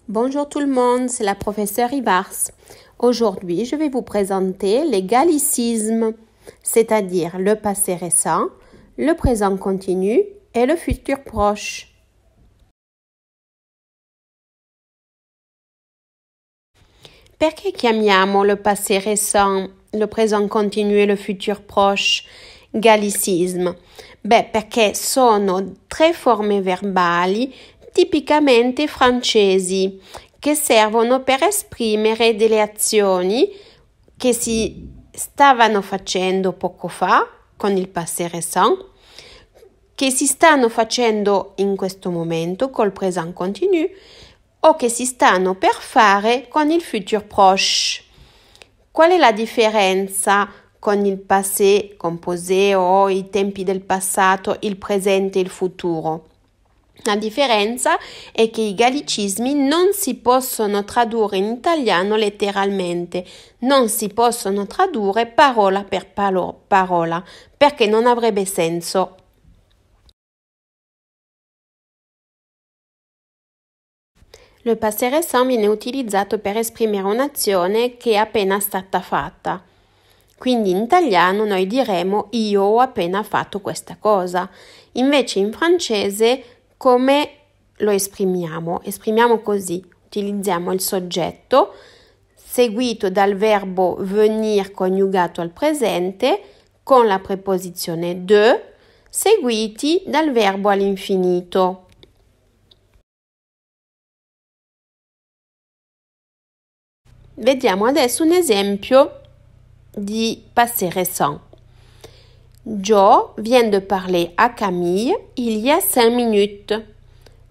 Bonjour tout le monde, c'est la professeure Ibars. Aujourd'hui, je vais vous présenter les gallicismes, c'est-à-dire le passé récent, le présent continu et le futur proche. Perché chiamiamo le passé récent, le présent continu e il futur proche gallicisme? Perché sono tre forme verbali tipicamente francesi che servono per esprimere delle azioni che si stavano facendo poco fa con il passé récent, che si stanno facendo in questo momento col présent continu o che si stanno per fare con il futur proche. Qual è la differenza con il passé composé o i tempi del passato, il presente e il futuro? La differenza è che i gallicismi non si possono tradurre in italiano letteralmente, non si possono tradurre parola per parola, perché non avrebbe senso. Le passé récent viene utilizzato per esprimere un'azione che è appena stata fatta. Quindi in italiano noi diremo io ho appena fatto questa cosa. Invece in francese come lo esprimiamo? Esprimiamo così. Utilizziamo il soggetto seguito dal verbo venir coniugato al presente con la preposizione de seguiti dal verbo all'infinito. Vediamo adesso un esempio di passé récent. Joe vient de parler à Camille il y a 5 minutes.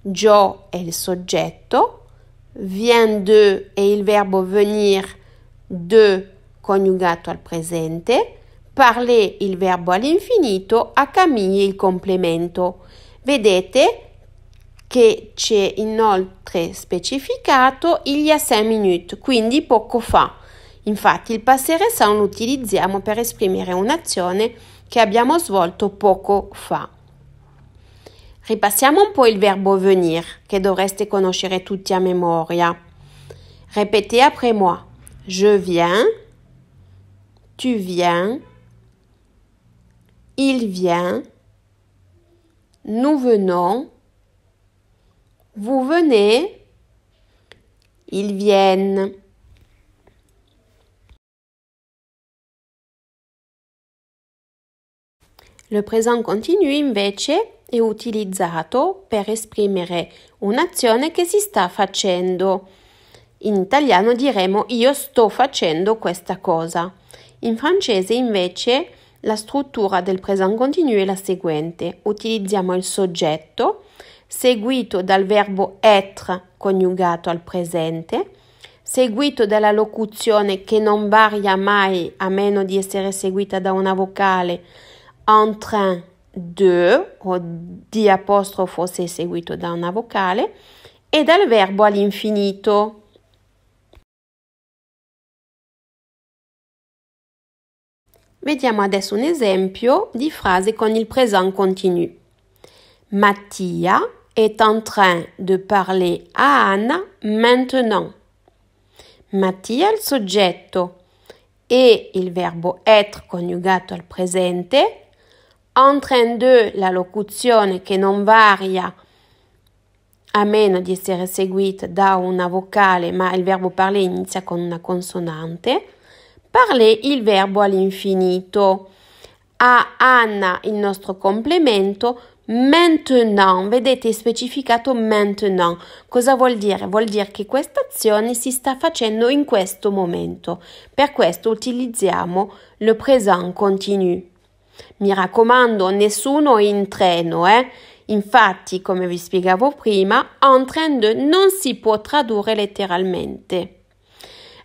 Joe è il soggetto, vient de è il verbo venir, de coniugato al presente, parler il verbo all'infinito, a Camille il complemento. Vedete che c'è inoltre specificato il y a 5 minutes, quindi poco fa. Infatti il passé récent lo utilizziamo per esprimere un'azione che abbiamo svolto poco fa. Ripassiamo un po' il verbo venir, che dovreste conoscere tutti a memoria. Répétez après moi. Je viens, tu viens, il vient, nous venons, vous venez, ils viennent. Le présent continu invece è utilizzato per esprimere un'azione che si sta facendo. In italiano diremo io sto facendo questa cosa. In francese invece la struttura del présent continu è la seguente. Utilizziamo il soggetto seguito dal verbo être coniugato al presente, seguito dalla locuzione che non varia mai a meno di essere seguita da una vocale en train de o di apostrofo se seguito da una vocale e dal verbo all'infinito. Vediamo adesso un esempio di frase con il présent continu. Mattia est en train de parler à Anna maintenant. Mattia è il soggetto e il verbo être coniugato al presente, en train de la locuzione che non varia a meno di essere seguita da una vocale, ma il verbo parler inizia con una consonante. Parler il verbo all'infinito. A Anna il nostro complemento. Maintenant, vedete, è specificato maintenant. Cosa vuol dire? Vuol dire che questa azione si sta facendo in questo momento. Per questo utilizziamo le présent continu. Mi raccomando, nessuno è in treno, Infatti, come vi spiegavo prima, en train de non si può tradurre letteralmente.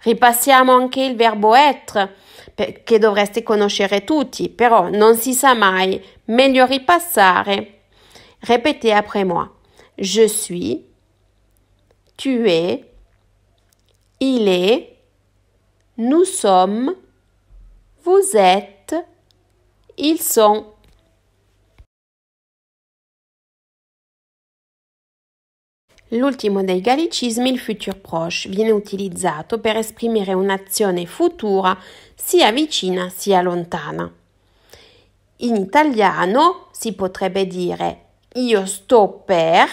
Ripassiamo anche il verbo être, che dovreste conoscere tutti, però non si sa mai, meglio ripassare. Répétez après moi. Je suis, tu es, il est, nous sommes, vous êtes, ils sont. L'ultimo dei gallicismi, il futur proche, viene utilizzato per esprimere un'azione futura sia vicina sia lontana. In italiano si potrebbe dire io sto per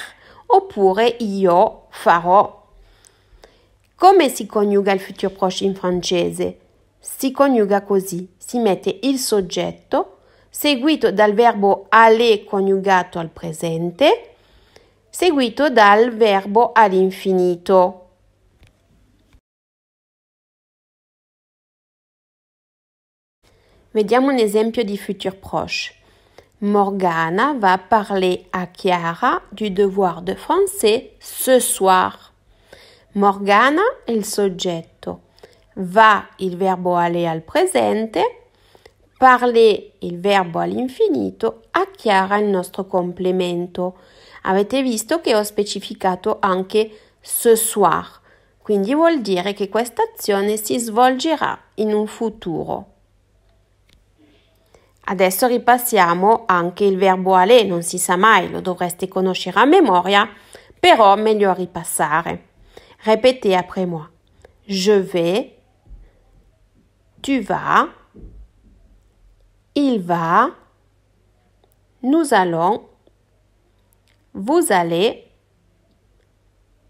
oppure io farò. Come si coniuga il futur proche in francese? Si coniuga così, si mette il soggetto seguito dal verbo aller coniugato al presente, seguito dal verbo all'infinito. Vediamo un esempio di futur proche. Morgana va parler à Chiara du devoir de français ce soir. Morgana è il soggetto, va il verbo aller al presente, parler il verbo all'infinito, a Chiara il nostro complemento. Avete visto che ho specificato anche ce soir, quindi vuol dire che questa azione si svolgerà in un futuro. Adesso ripassiamo anche il verbo aller, non si sa mai, lo dovreste conoscere a memoria, però meglio ripassare. Répétez après moi. Je vais, tu vas, il va, nous allons, vous allez,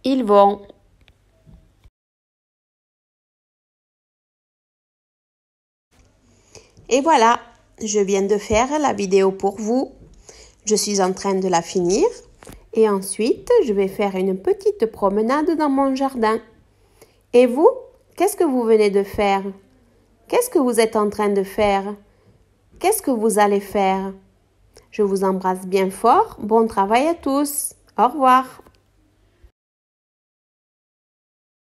ils vont. Et voilà, je viens de faire la vidéo pour vous. Je suis en train de la finir. Et ensuite, je vais faire une petite promenade dans mon jardin. Et vous, qu'est-ce que vous venez de faire? Qu'est-ce que vous êtes en train de faire? Qu'est-ce que vous allez faire? Je vous embrasse bien fort. Bon travail à tous. Au revoir.